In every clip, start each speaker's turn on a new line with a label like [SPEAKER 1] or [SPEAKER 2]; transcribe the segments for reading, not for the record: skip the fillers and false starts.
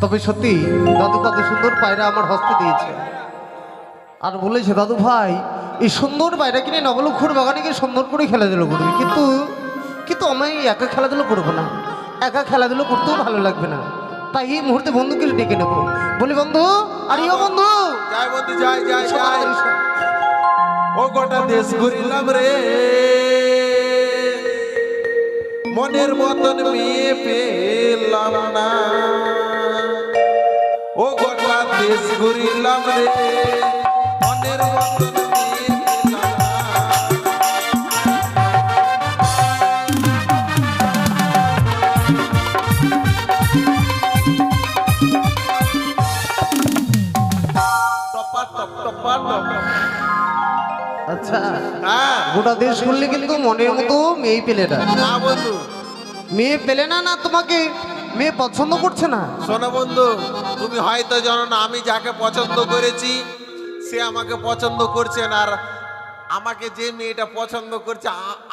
[SPEAKER 1] তবে সত্যি দাদু কত সুন্দর পায়রা আমার হস্তে দিয়েছে, আর বলেছে দাদু ভাই এই সুন্দর পায়রা কিনে নবলক্ষর বাগানে গিয়ে সুন্দর করে খেলাধুলো করবি, কিন্তু কিন্তু আমি একা খেলাধুলো করবো না, একা খেলাধুলো করতেও ভালো লাগবে না, তাই এই মুহূর্তে বন্ধুকে ডেকে নেবো। বলি বন্ধু, আরে ও বন্ধু,
[SPEAKER 2] যাই বন্ধু যাই যাই যাই, ও গোটা দেশ ঘুরিলাম রে, মনের মতন মেয়ে পেলাম না, ও গোটা দেশ ঘুরিলাম রে, মনের মতন মেয়ে পেলাম না। টপা টপ টপা টপ।
[SPEAKER 1] আচ্ছা
[SPEAKER 2] হ্যাঁ
[SPEAKER 1] গোটা দেশ ঘুরলে কিন্তু মনের মতো মেয়ে পেলে না,
[SPEAKER 2] না বন্ধু,
[SPEAKER 1] মেয়ে পেলে না, না তোমাকে মেয়ে পছন্দ করছে না।
[SPEAKER 2] শোনো বন্ধু, তুমি হয়তো জানো না আমি যাকে পছন্দ করেছি সে আমাকে পছন্দ করছে না, আর আমাকে যে মেয়েটা পছন্দ করছে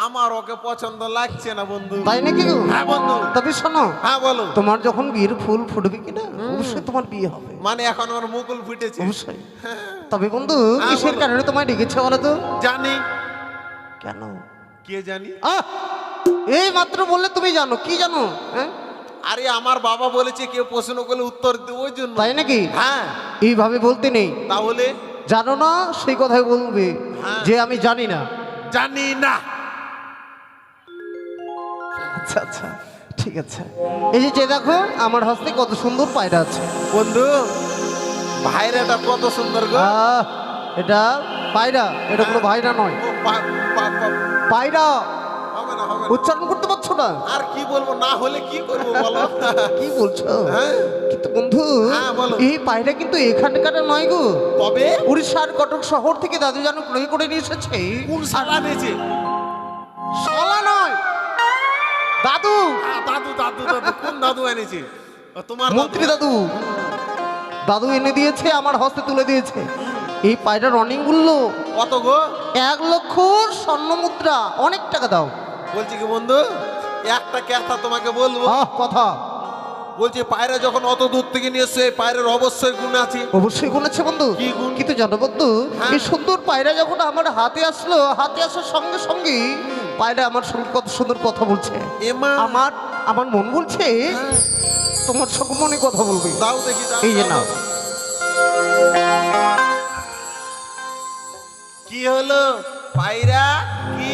[SPEAKER 2] আমার ওকে পছন্দ লাগছে না বন্ধু।
[SPEAKER 1] তাই নাকি গো?
[SPEAKER 2] হ্যাঁ বন্ধু।
[SPEAKER 1] তবে শোনো,
[SPEAKER 2] হ্যাঁ বলো।
[SPEAKER 1] তোমার যখন বিয়ের ফুল ফুটবে কিনা অবশ্যই তোমার বিয়ে হবে,
[SPEAKER 2] মানে এখন আমার মুকুল ফুটেছে।
[SPEAKER 1] অবশ্যই। তবে বন্ধু
[SPEAKER 2] হ্যাঁ,
[SPEAKER 1] কিসের
[SPEAKER 2] বলো।
[SPEAKER 1] কারণে তোমায় ডেকেছে বলো তো?
[SPEAKER 2] জানি।
[SPEAKER 1] কেন?
[SPEAKER 2] কে জানি?
[SPEAKER 1] আহ, এই মাত্র বললে তুমি জানো, কি জানো? হ্যাঁ
[SPEAKER 2] আরে আমার বাবা বলেছে কেউ প্রশ্ন করলে উত্তর দেবো ওই জন্য।
[SPEAKER 1] তাই নাকি?
[SPEAKER 2] হ্যাঁ
[SPEAKER 1] এইভাবে বলতে নেই,
[SPEAKER 2] তাহলে
[SPEAKER 1] জানো না সেই কথাই বলবে
[SPEAKER 2] হ্যাঁ।
[SPEAKER 1] যে আমি জানি না।
[SPEAKER 2] জানি না।
[SPEAKER 1] আচ্ছা আচ্ছা ঠিক আছে। এই যে দেখো আমার হস্তে কত সুন্দর পায়রা আছে
[SPEAKER 2] বন্ধু, ভাইরাটা কত সুন্দর গো।
[SPEAKER 1] এটা পায়রা, এটা কোনো ভাইরা নয়,
[SPEAKER 2] ও,
[SPEAKER 1] পায়রা।
[SPEAKER 2] হবে না হবে না।
[SPEAKER 1] উচ্চারণ করতে পারছো না?
[SPEAKER 2] আর কি বলবো, না হলে কি করবো বলো।
[SPEAKER 1] কি বলছো?
[SPEAKER 2] হ্যাঁ
[SPEAKER 1] কিন্তু বন্ধু
[SPEAKER 2] হ্যাঁ, বলো।
[SPEAKER 1] এই পায়রা কিন্তু এখানকার নয় গো,
[SPEAKER 2] তবে
[SPEAKER 1] উড়িষ্যার কটক শহর থেকে দাদু জানো ক্রয় করে নিয়ে এসেছে।
[SPEAKER 2] কোন সালা নিয়েছে?
[SPEAKER 1] শালা নয়, দাদু,
[SPEAKER 2] দাদু দাদু দাদু, কোন দাদু এনেছে? ও, তোমার
[SPEAKER 1] মন্ত্রী দাদু। দাদু এনে দিয়েছে, আমার হস্তে তুলে দিয়েছে। এই পায়রার রনিং মূল্য
[SPEAKER 2] কত গো?
[SPEAKER 1] 1,00,000 স্বর্ণ মুদ্রা, অনেক টাকা দাও।
[SPEAKER 2] বলছি কি বন্ধু, একটা কথা তোমাকে বলবো।
[SPEAKER 1] কথা
[SPEAKER 2] বলছি পায়রা যখন অত দূর থেকে নিয়ে এসছে, পায়রার অবশ্যই গুণ আছে।
[SPEAKER 1] অবশ্যই গুণ আছে বন্ধু,
[SPEAKER 2] কি গুণ?
[SPEAKER 1] কিন্তু জানো বন্ধু
[SPEAKER 2] হ্যাঁ।
[SPEAKER 1] এই সুন্দর পায়রা যখন আমার হাতে আসলো, হাতে আসার সঙ্গে সঙ্গে পায়রা আমার সঙ্গে কত সুন্দর কথা বলছে।
[SPEAKER 2] এমা
[SPEAKER 1] আমার আমার মন বলছে তোমার সঙ্গে মনে কথা বলবে।
[SPEAKER 2] দাও দেখি দাও,
[SPEAKER 1] এই যে
[SPEAKER 2] দাও।
[SPEAKER 1] নাও।
[SPEAKER 2] কি হলো পায়রা? কি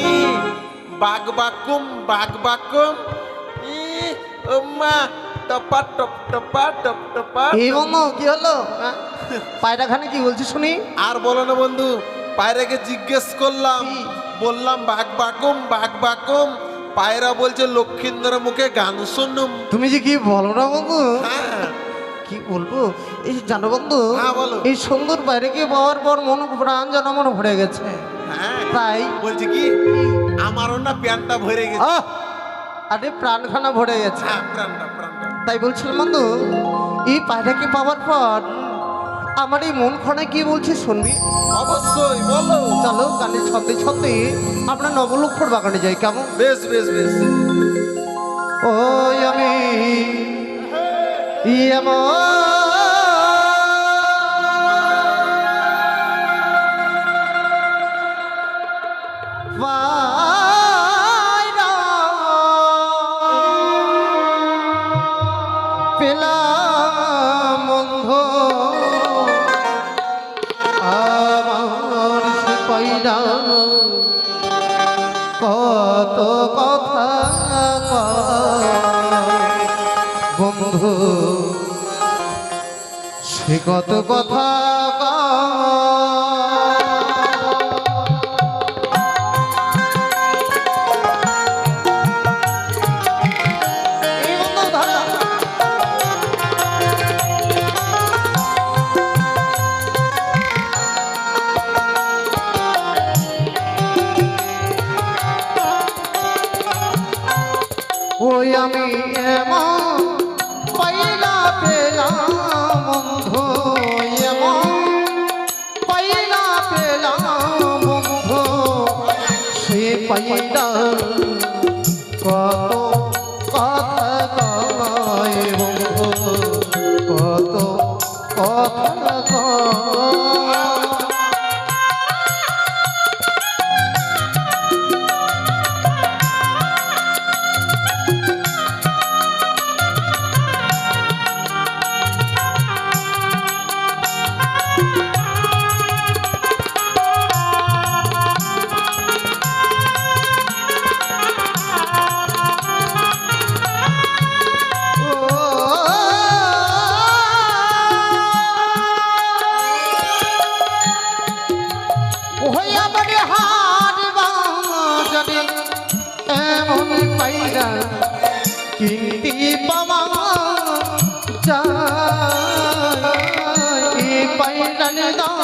[SPEAKER 2] বাগ বাকুম বাগ বাকুম? মা টপা টপ টপা টপ টপা।
[SPEAKER 1] এই বন্ধু কি হলো? পায়রা খানে কি বলছি শুনি?
[SPEAKER 2] আর বলো না বন্ধু, পায়রাকে জিজ্ঞেস করলাম,
[SPEAKER 1] কি?
[SPEAKER 2] বললাম বাঘ বাকুম বাঘ বাকুম, পায়রা বলছে লক্ষিন্দর মুখে গান শুনুম।
[SPEAKER 1] তুমি যে কি বলো না বন্ধু,
[SPEAKER 2] হ্যাঁ
[SPEAKER 1] কি বলবো। এই যে জানো বন্ধু
[SPEAKER 2] হ্যাঁ, বলো।
[SPEAKER 1] এই সুন্দর পায়রাকে পাওয়ার পর মন প্রাণ যেন আমার ভরে গেছে।
[SPEAKER 2] হ্যাঁ
[SPEAKER 1] তাই
[SPEAKER 2] বলছি কি, আমারও না প্যান্টটা ভরে গেছে।
[SPEAKER 1] আরে প্রাণখানা ভরে গেছে।
[SPEAKER 2] হ্যাঁ প্রাণটা প্রাণটা।
[SPEAKER 1] তাই বলছিলাম বন্ধু এই পায়রাকে পাওয়ার পর আমার এই মন খানা কি বলছে শুনবি?
[SPEAKER 2] অবশ্যই বলো।
[SPEAKER 1] চলো গানের ছন্দে ছন্দে আমরা নবলক্ষর বাগানে যাই, কেমন?
[SPEAKER 2] বেশ বেশ বেশ।
[SPEAKER 1] ওই আমি পেলাম বন্ধ আমার সে পায়রা কত কথা কয় বন্ধু, সে কত কথা ওই আমি এমন পাইলা পেলাম বন্ধু, এমন পাইলা পেলাম বন্ধু, সে পাইলা কত কথা কয় বন্ধু, কথা কয়। ওই আমার হার বাজারে এমন পাইরা কিনতে পাওয়া যায়, এই পাইরার দাম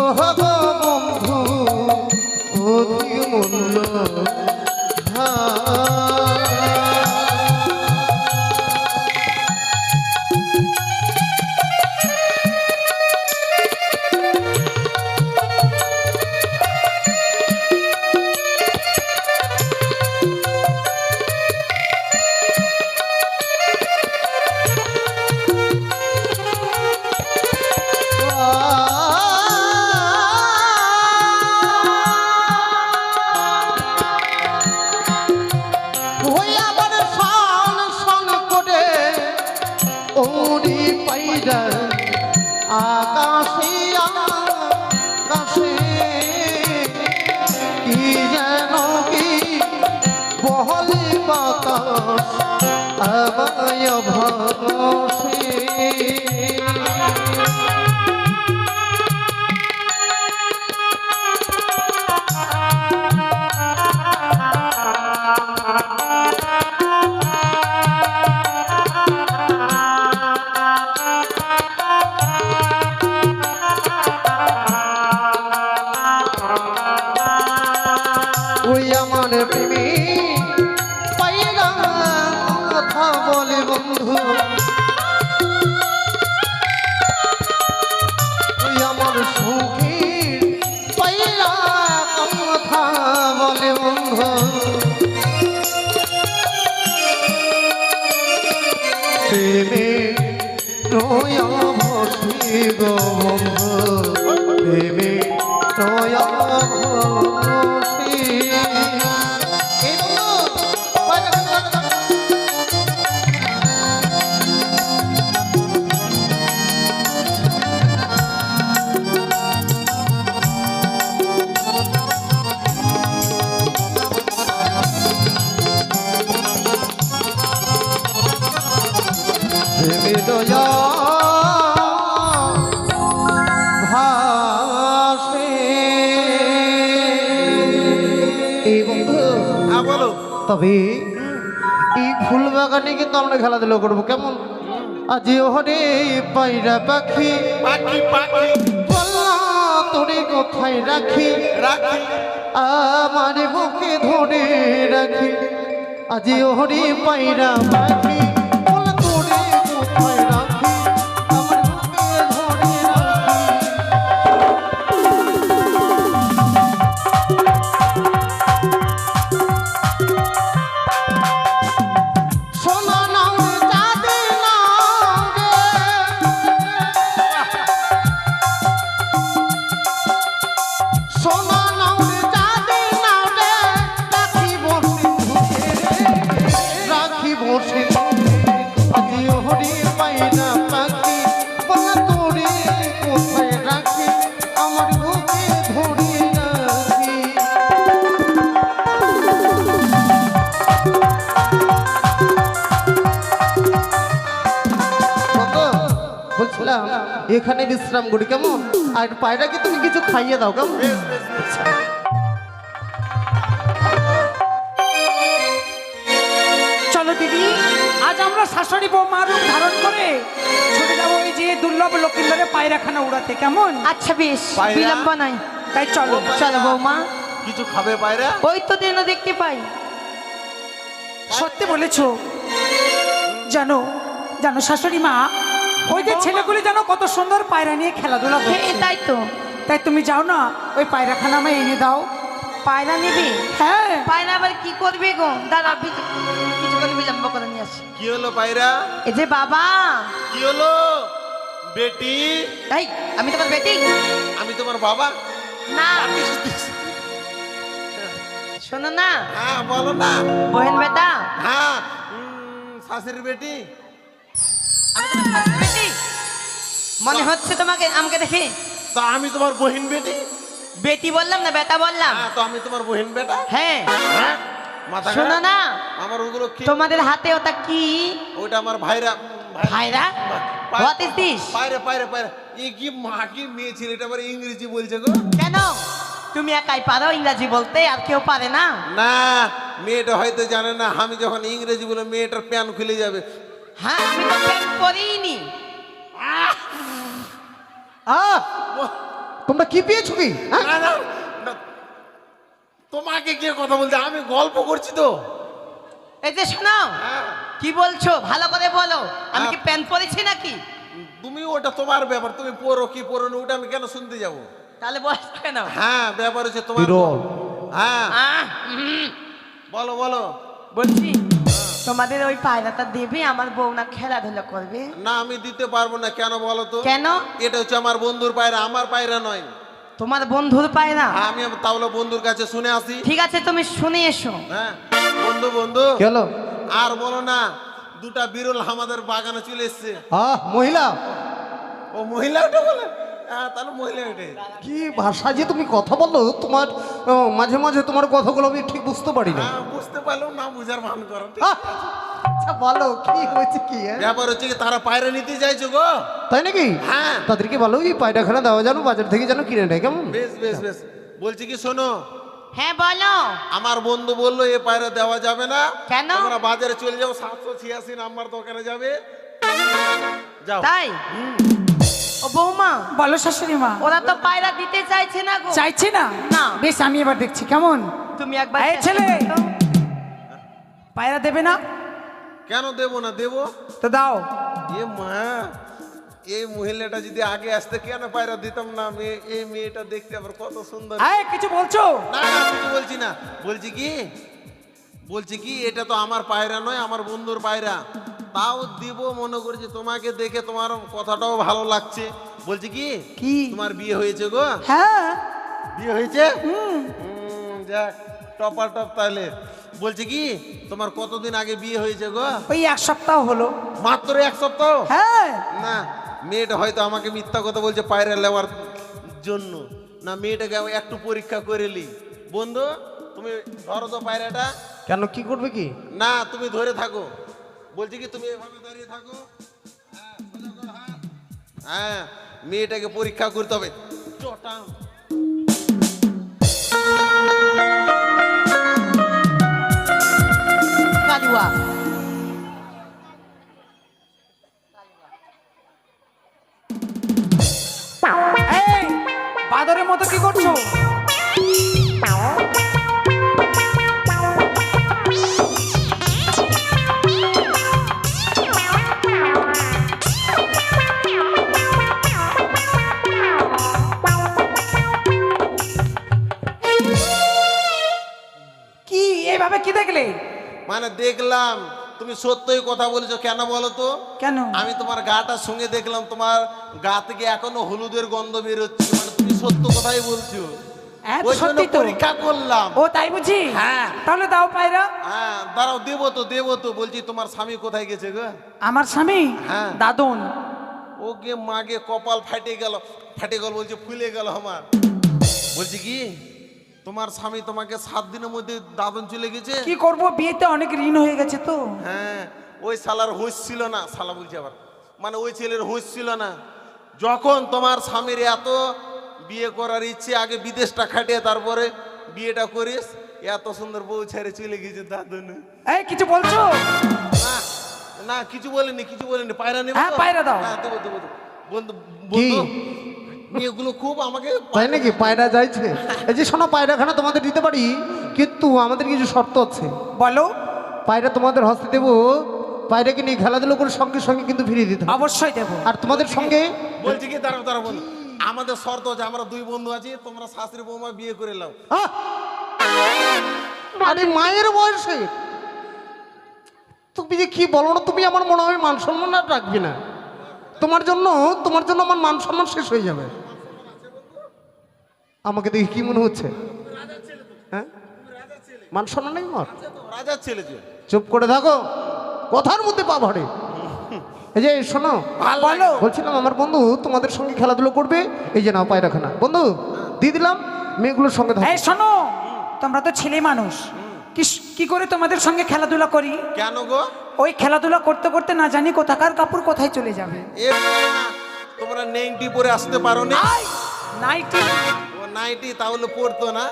[SPEAKER 1] ওহ গো বন্ধু অধিক মূল্য ওই আমার সন সন করে ওরি পাইরা আকাশে আকাশে কি যেন কি বহলে বাতাস আমায় ভাসে। ওই আমার প্রেমী পাইরা কথা বলে বন্ধু, ওই আমার সুখী পাইরা কথা বলে বন্ধু, প্রেমে নয়া ভসি গো বন্ধু, প্রেমে নয়া ভসি। এই বন্ধু, পাইরা কথা প্রেমে দয়া ভাসে। এই বন্ধু,
[SPEAKER 2] হ্যাঁ বলো।
[SPEAKER 1] তবে এই ফুল বাগানে কিন্তু আমরা খেলাধুলা করবো কেমন? আজ ওহরে পায়রা পাখি
[SPEAKER 2] পাখি পাখি
[SPEAKER 1] বল্লা তোরে কোথায় রাখি,
[SPEAKER 2] রাখি
[SPEAKER 1] আমার বুকে ধরে রাখি। আজ ওহরে পায়রা পাখি বল্লা তোরে কোথায় রাখি, আমার বুকে ধরে রাখি। সোনা নাও রে চাঁদে নাও রে, সোনা নাও রে চাঁদে নাও রে, রাখি বসে ধুকে রে, রাখি বসে ধুকে। আজি হরি পায়রা পাখি বলা তোরে কোথায় রাখি, আমার বুকে ধরে রাখি। বলছিলাম এখানে বিশ্রাম করি কেমন? আর পায়রাকে তুমি কিছু খাইয়ে দাও কেমন?
[SPEAKER 3] চলো দিদি, আজ আমরা শাশুড়ি বৌমা রূপ ধারণ করে ছুটে যাবো ওই যে দুর্লভ লক্ষিন্দরের পায়রাখানা উড়াতে, কেমন?
[SPEAKER 4] আচ্ছা বেশ,
[SPEAKER 2] পায়রা?
[SPEAKER 4] বিলম্ব নাই।
[SPEAKER 3] তাই চলো।
[SPEAKER 4] চলো বৌমা,
[SPEAKER 2] কিছু খাবে পায়রা?
[SPEAKER 4] ওই তো দিনও দেখতে পাই।
[SPEAKER 3] সত্যি বলেছো। জানো জানো শাশুড়ি মা, ওই যে ছেলেগুলি জানো কত সুন্দর পায়রা নিয়ে খেলাধুলা
[SPEAKER 4] হ্যাঁ
[SPEAKER 3] করছে।
[SPEAKER 4] তাই তো।
[SPEAKER 3] তাই তুমি যাও না, ওই পায়রাখানা আমায় এনে দাও।
[SPEAKER 4] পায়রা নিবি?
[SPEAKER 3] হ্যাঁ।
[SPEAKER 4] পায়রা আবার কি করবি গো? দাঁড়া কিছুক্ষণ বিলম্ব করে নিয়ে আসি।
[SPEAKER 2] কি হলো পায়রা?
[SPEAKER 4] এই যে বাবা,
[SPEAKER 2] কি হলো? বেটি,
[SPEAKER 4] এই আমি তোমার বেটি
[SPEAKER 2] আমি তোমার বাবা।
[SPEAKER 4] না শোনো না,
[SPEAKER 2] হ্যাঁ বলো না।
[SPEAKER 4] বহেন বেটা,
[SPEAKER 2] হ্যাঁ শাশুড়ির বেটি।
[SPEAKER 4] আমি তোমার শাশুড়ি বেটি মনে হচ্ছে তোমাকে আমাকে দেখে।
[SPEAKER 2] তো আমি তোমার বহিন বেটি।
[SPEAKER 4] বেটি বললাম না বেটা বললাম?
[SPEAKER 2] হ্যাঁ তো আমি তোমার বহিন বেটা।
[SPEAKER 4] হ্যাঁ
[SPEAKER 2] হ্যাঁ মাথা
[SPEAKER 4] শোনো
[SPEAKER 2] খারাপ?
[SPEAKER 4] না,
[SPEAKER 2] আমার ওগুলো কি?
[SPEAKER 4] তোমাদের হাতে ওটা কি?
[SPEAKER 2] ওটা আমার ভাইরা।
[SPEAKER 4] ভাইরা? What is this?
[SPEAKER 2] পায়রে পায়রে পায়রে। এই কি মা কি মেয়ে ছেলেটা আবার ইংরেজি বলছে গো?
[SPEAKER 4] কেন তুমি একাই পারো ইংরাজি বলতে, আর কেউ পারে না?
[SPEAKER 2] না মেয়েটা হয়তো জানে না, আমি যখন ইংরেজি বলে মেয়েটার প্যান খুলে যাবে।
[SPEAKER 4] হ্যাঁ আমি তো প্যান্ট পরিনি।
[SPEAKER 1] তোমরা কি পেয়েছো কি? হ্যাঁ?
[SPEAKER 2] না, না, না, তোমাকে কে কথা বলছে? আমি গল্প করছি তো।
[SPEAKER 4] এই যে শোনো,
[SPEAKER 2] হ্যাঁ,
[SPEAKER 4] কি বলছো ভালো করে বলো। আমি কি
[SPEAKER 2] হ্যাঁ।
[SPEAKER 4] প্যান্ট পরেছি নাকি?
[SPEAKER 2] তুমি ওটা তোমার ব্যাপার, তুমি পড়ো কি পড়ো না ওটা আমি কেন শুনতে যাব?
[SPEAKER 4] তাহলে বলছো কেন?
[SPEAKER 2] হ্যাঁ ব্যাপার হচ্ছে তোমার।
[SPEAKER 1] বিরল।
[SPEAKER 2] হ্যাঁ
[SPEAKER 4] আহ,
[SPEAKER 2] বলো বলো।
[SPEAKER 4] বলছি তোমাদের ওই পায়রাটা দেবে, আমার বউ না খেলাধুলা করবে।
[SPEAKER 2] না আমি দিতে পারবো না, কেন বলো তো?
[SPEAKER 4] কেন?
[SPEAKER 2] এটা হচ্ছে আমার বন্ধুর পায়রা, আমার পায়রা নয়।
[SPEAKER 4] তোমার বন্ধুর পায়রা?
[SPEAKER 2] হ্যাঁ, আমি তাহলে বন্ধুর কাছে শুনে আসি।
[SPEAKER 4] ঠিক আছে তুমি শুনে এসো।
[SPEAKER 2] হ্যাঁ বন্ধু বন্ধু
[SPEAKER 1] কি হলো?
[SPEAKER 2] আর বলো না, দুটা বিরল আমাদের বাগানে চলে এসছে।
[SPEAKER 1] মহিলা,
[SPEAKER 2] ও মহিলা ওটা বলে? হ্যাঁ তাহলে মহিলা ওটাই।
[SPEAKER 1] কি ভাষা যে তুমি কথা বলো, তোমার মাঝে মাঝে তোমার কথাগুলো আমি ঠিক বুঝতে পারি না।
[SPEAKER 2] হ্যাঁ বুঝতে পারলাম না, বুঝার ভান করো।
[SPEAKER 1] আহ, আচ্ছা বলো কি হয়েছে কি? হ্যাঁ?
[SPEAKER 2] ব্যাপার হচ্ছে কি তারা পায়রা নিতে চাইছো গো?
[SPEAKER 1] তাই নাকি?
[SPEAKER 2] হ্যাঁ
[SPEAKER 1] তাদেরকে বলো এই পায়রাখানা দেওয়া জানো, বাজার থেকে যেন কিনে নেয়, কেমন?
[SPEAKER 2] বেশ বেশ বেশ। বলছি কি শোনো,
[SPEAKER 4] হ্যাঁ বলো।
[SPEAKER 2] আমার বন্ধু বললো এ পায়রা দেওয়া যাবে না।
[SPEAKER 4] কেন?
[SPEAKER 2] তোমরা বাজারে চলে যাও, 786 নাম্বার দোকানে যাবে, যাও।
[SPEAKER 4] তাই? ও বৌমা,
[SPEAKER 3] বলো শাশুড়ি মা।
[SPEAKER 4] ওরা তো পায়রা দিতে চাইছে না গো।
[SPEAKER 3] চাইছে না?
[SPEAKER 4] না।
[SPEAKER 3] বেশ আমি এবার দেখছি কেমন।
[SPEAKER 4] তুমি একবার
[SPEAKER 3] এই
[SPEAKER 4] চেষ্টা
[SPEAKER 3] ছেলে।
[SPEAKER 4] করো তো।
[SPEAKER 3] পায়রা দেবে না?
[SPEAKER 2] কেন দেবো না, দেবো।
[SPEAKER 3] তো দাও।
[SPEAKER 2] এ মা, এই মহিলাটা যদি আগে আসতে কেন পায়রা দিতাম না? এই মেয়েটা দেখতে আবার কত সুন্দর।
[SPEAKER 3] এই কিছু বলছো?
[SPEAKER 2] না না কিছু বলছি না। বলছি কি এটা তো আমার পায়রা নয়, আমার বন্ধুর পায়রা। তাও দিব মনে করছি, তোমাকে দেখে তোমার কথাটাও ভালো লাগছে। বলছি কি
[SPEAKER 3] কি?
[SPEAKER 2] তোমার বিয়ে হয়েছে গো?
[SPEAKER 3] হ্যাঁ।
[SPEAKER 2] বিয়ে হয়েছে? যাক টপার টপ। তাহলে বলছি কি তোমার কতদিন আগে বিয়ে হয়েছে গো?
[SPEAKER 3] ওই 1 সপ্তাহ হলো।
[SPEAKER 2] মাত্র 1 সপ্তাহ?
[SPEAKER 3] হ্যাঁ।
[SPEAKER 2] না মেয়েটা হয়তো আমাকে মিথ্যা কথা বলছে পায়রা নেওয়ার জন্য। না মেয়েটাকে আমি একটু পরীক্ষা করে নি। বন্ধু তুমি ধরো তো পায়রাটা।
[SPEAKER 1] কেন কি করবে কি?
[SPEAKER 2] না তুমি ধরে থাকো। বলছি কি তুমি এভাবে দাঁড়িয়ে থাকো। হ্যাঁ, সোজা করো হাত। হ্যাঁ মেয়েটাকে পরীক্ষা করতে হবে। চটাং।
[SPEAKER 4] কালুয়া।
[SPEAKER 3] এই বাদরের মতো কি করছো? কি এইভাবে কি দেখলে?
[SPEAKER 2] মানে দেখলাম তুমি সত্যই কথা বলেছো। কেন বলো তো?
[SPEAKER 3] কেন?
[SPEAKER 2] আমি তোমার গাটার সঙ্গে দেখলাম, তোমার গা থেকে এখনো হলুদের গন্ধ বেরোচ্ছে। মানে তুমি সত্য কথাই বলছো।
[SPEAKER 3] হ্যাঁ,
[SPEAKER 2] ওই জন্য
[SPEAKER 3] সত্যি তো।
[SPEAKER 2] পরীক্ষা করলাম।
[SPEAKER 3] ও তাই বুঝি?
[SPEAKER 2] হ্যাঁ।
[SPEAKER 3] তাহলে দাও পায়রা।
[SPEAKER 2] হ্যাঁ দাঁড়াও, দেবো তো। বলছি তোমার স্বামী কোথায় গেছে গো?
[SPEAKER 3] আমার স্বামী?
[SPEAKER 2] হ্যাঁ।
[SPEAKER 3] দাদন।
[SPEAKER 2] ওকে মাগে কপাল ফাটে গেল বলছে, ফুলে গেল আমার। বলছি কি তোমার স্বামী তোমাকে 7 দিনের মধ্যে দাদন চলে গেছে?
[SPEAKER 3] কি করব, বিয়েতে অনেক ঋণ হয়ে গেছে তো।
[SPEAKER 2] হ্যাঁ ওই শালার হুঁশ ছিল না। শালা বলছি আবার, মানে ওই ছেলের হুঁশ ছিল না। যখন তোমার স্বামীর এত বিয়ে করার ইচ্ছে, আগে বিদেশটা খাটিয়ে তারপরে বিয়েটা করিস, এত সুন্দর বউ ছেড়ে চলে গেছে দাদন।
[SPEAKER 3] এই কিছু বলছো?
[SPEAKER 2] না না কিছু বলেনি পায়রা নেবো?
[SPEAKER 3] হ্যাঁ, পায়রা দাও।
[SPEAKER 2] হ্যাঁ দেবো। বন্ধু বন্ধু মেয়েগুলো খুব আমাকে।
[SPEAKER 1] তাই নাকি? পায়রা যাইছে? এই যে শোনো, পায়রাখানা তোমাদের দিতে পারি, কিন্তু আমাদের কিছু শর্ত আছে।
[SPEAKER 3] বলো।
[SPEAKER 1] পায়রা তোমাদের হস্তে দেবো, পায়রাকে নিয়ে খেলাধুলো করে সঙ্গে সঙ্গে কিন্তু ফিরিয়ে দিতে হবে।
[SPEAKER 3] অবশ্যই দেবো।
[SPEAKER 1] আর তোমাদের সঙ্গে
[SPEAKER 2] বলছি কি দাঁড়াও বন্ধু, আমাদের শর্ত আছে, আমরা 2 বন্ধু আছি, তোমরা শাশুড়ি বৌমা বিয়ে করে নাও।
[SPEAKER 1] আহ! আরে মায়ের বয়সে তুমি যে কি বলো না, তুমি আমার মনে হয় মান সম্মান আর রাখবি না। তোমার জন্য আমার মান সম্মান শেষ হয়ে যাবে। আমাকে দেখে কি মনে হচ্ছে? হ্যাঁ, মান সম্মান নেই আমার?
[SPEAKER 2] রাজার ছেলে যে।
[SPEAKER 1] চুপ করে থাকো, কথার মধ্যে পা ভরে। এই যে শোনো,
[SPEAKER 3] বলো।
[SPEAKER 1] বলছিলাম আমার বন্ধু তোমাদের সঙ্গে খেলাধুলো করবে, এই যে নাও পায়রাখানা বন্ধু দিয়ে দিলাম, মেয়েগুলোর সঙ্গে থাকো।
[SPEAKER 3] এই শোনো, তোমরা তো ছেলে মানুষ, কি করে তোমাদের সঙ্গে খেলাধুলা করি?
[SPEAKER 2] কেন গো?
[SPEAKER 3] ওই খেলাধুলা করতে করতে না জানি কোথাকার কাপড় কোথায় চলে যাবে।
[SPEAKER 2] এ না, তোমরা নেংটি পরে আসতে পারো না?
[SPEAKER 3] নাইটি।
[SPEAKER 2] ও নাইটি তাহলে পরতো না।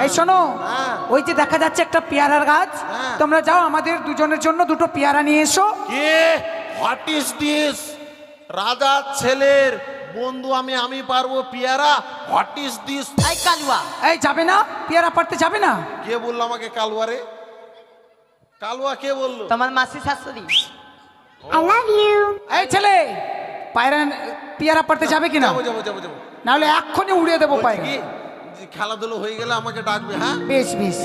[SPEAKER 3] এই শোনো,
[SPEAKER 2] হ্যাঁ।
[SPEAKER 3] ওই যে দেখা যাচ্ছে একটা পেয়ারার গাছ,
[SPEAKER 2] হ্যাঁ।
[SPEAKER 3] তোমরা যাও আমাদের দুজনের জন্য দুটো পেয়ারা নিয়ে এসো।
[SPEAKER 2] কে? What is this? রাজার ছেলের বন্ধু আমি পারবো পেয়ারা? What is this?
[SPEAKER 4] এই কালুয়া,
[SPEAKER 3] এই যাবে না, পেয়ারা পারতে যাবে না?
[SPEAKER 2] কে বললো আমাকে কালুয়া রে? কালুয়া কে বললো?
[SPEAKER 4] তোমার মাসি শাশুড়ি।
[SPEAKER 3] এই ছেলে, পেয়ারা পারতে যাবে কিনা?
[SPEAKER 2] যাবো যাবো যাবো যাবো।
[SPEAKER 3] নাহলে এক্ষুনি উড়িয়ে দেবো
[SPEAKER 2] বলছি
[SPEAKER 3] পায়রা।
[SPEAKER 2] কি, যে খেলাধুলো হয়ে গেলে আমাকে ডাকবে, হ্যাঁ?
[SPEAKER 3] বেশ বেশ,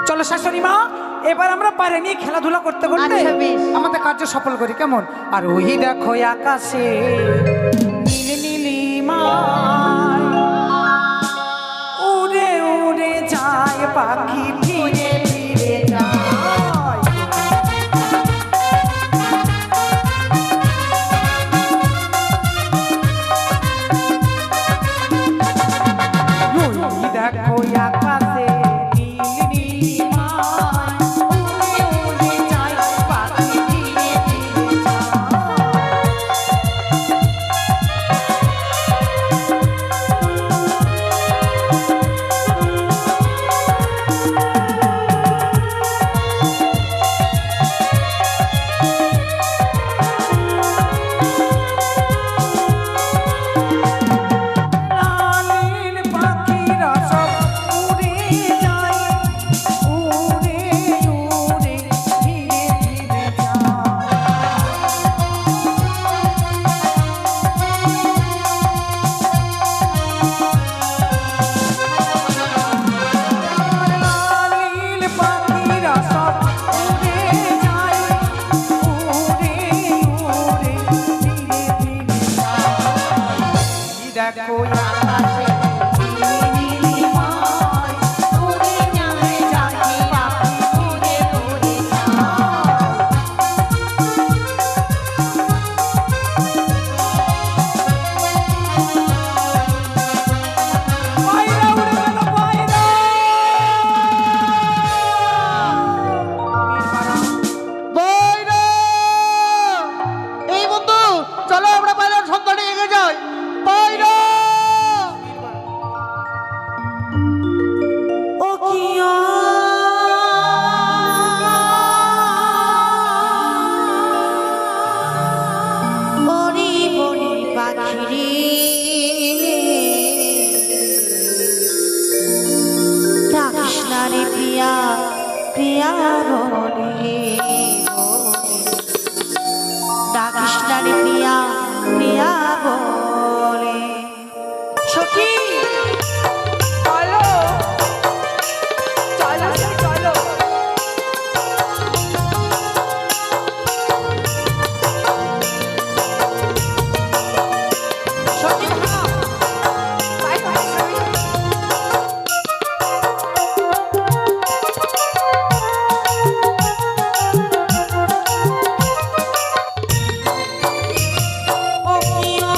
[SPEAKER 3] চলো শাশুড়ি মা, এবার আমরা পায়রা নিয়ে খেলাধুলা করতে করতে
[SPEAKER 4] আচ্ছা, বেশ।
[SPEAKER 3] আমাদের কার্য সফল করি, কেমন? আর ওই দেখো আকাশে নীল নীলিমা উড়ে উড়ে যায় পাখি, ফিরে ফিরে যায়। ওই দেখো আকাশে নীল নীলিমা উড়ে উড়ে যায় পাখি, ফিরে ফিরে যায়। নীল পাখিরা সব উড়ে যায়, উড়ে উড়ে ধীরে ধীরে যায়। নীল পাখিরা সব উড়ে যায়, উড়ে উড়ে ধীরে ধীরে যায়। দেখো আকাশে নীলিমায় উড়ে উড়ে যায় পাখি, উড়ে উড়ে যায়। পায়রা উড়ে গেল, পায়রা।
[SPEAKER 1] পায়রা! এই বন্ধু চলো আমরা পায়রার সন্ধানে এগিয়ে যাই। পায়রা!
[SPEAKER 3] ও কিয়া
[SPEAKER 5] বড়ি বড়ি পাখিরে ডাকিস না রে প্রিয়া প্রিয়া বলে ডাকিস না রে প্রিয়া প্রিয়া বলে।
[SPEAKER 3] সখী চলো, চলো চলো। সখী থাম। বাই বাই সখী। ও কিয়া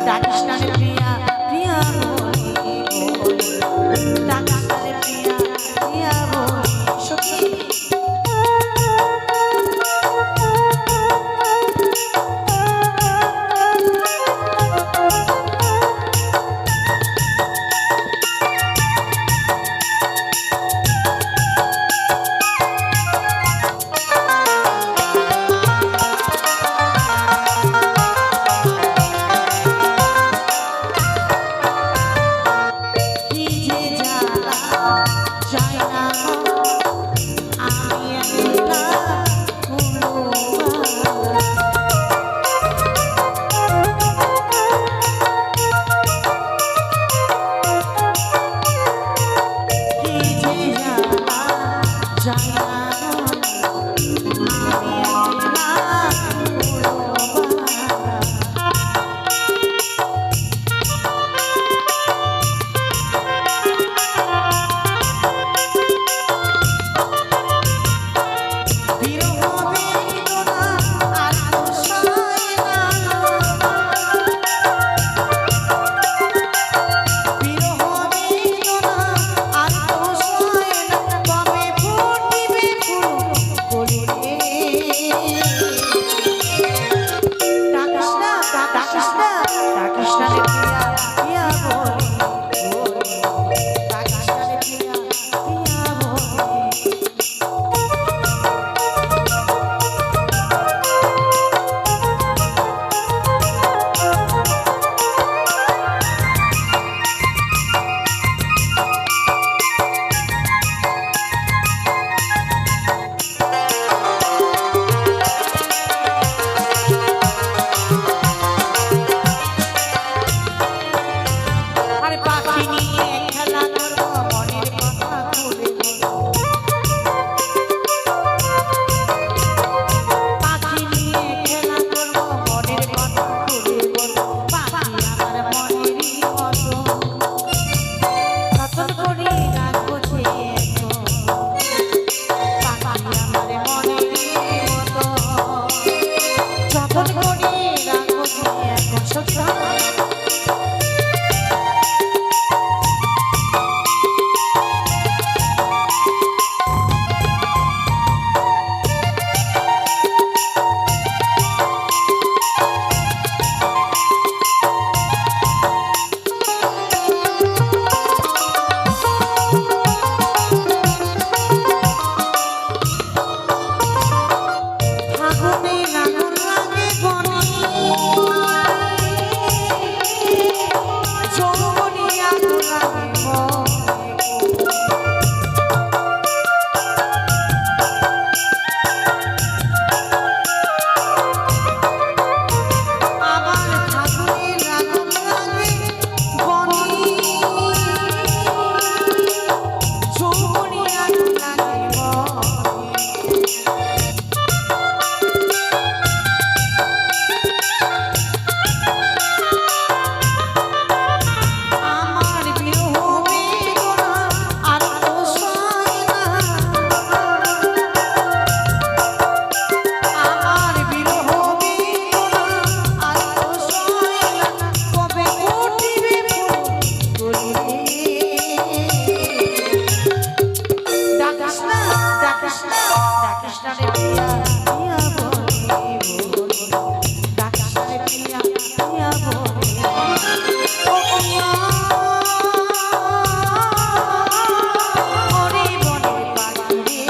[SPEAKER 5] ডাকিস না রে প্রিয়া প্রিয়া বলে ডাকিস না রে প্রিয়া প্রিয়া বলে সখী কি যে জ্বালা যায় না আমি একলা ভুলবার কি যে জ্বালা যায় না আমি একলা ভুলবার বিরহ বেদনা আর তো সয় না বিরহ বেদনা আর তো সয় না কবে ফুটিবে ফুল কলিতে ডাকিস না ডাকিস না ডাকিস না রে প্রিয়া প্রিয়া বলে ডাকিস না রে প্রিয়া প্রিয়া বলে আরে পাখি নিয়ে খেলা করবো মনের কথা খুলে বলো পাখি নিয়ে খেলা করবো মনের কথা খুলে বলো পাখি আমার মনেরই মতো যতন করি রাখবো সে এখন পাখি আমার মনেরই মতো যতন করি রাখবো সে এখন সত্যি ফাগুনে লাগুন লাগে বনে যৌবনে আগুন লাগে আবার ফাগুনে লাগুন লাগে বনে যৌবনে আগুন লাগে আমার বিরহ বেদনা আর তো সয় না আমার বিরহ বেদনা আর তো সয় না কবে ফুটিবে ফুল ডাকিস না ডাকিস না ডাকিস না রে প্রিয়া প্রিয়া বলে ডাকিস না রে প্রিয়া প্রিয়া বলে ও প্রিয়া ওরে বনের পাখি রে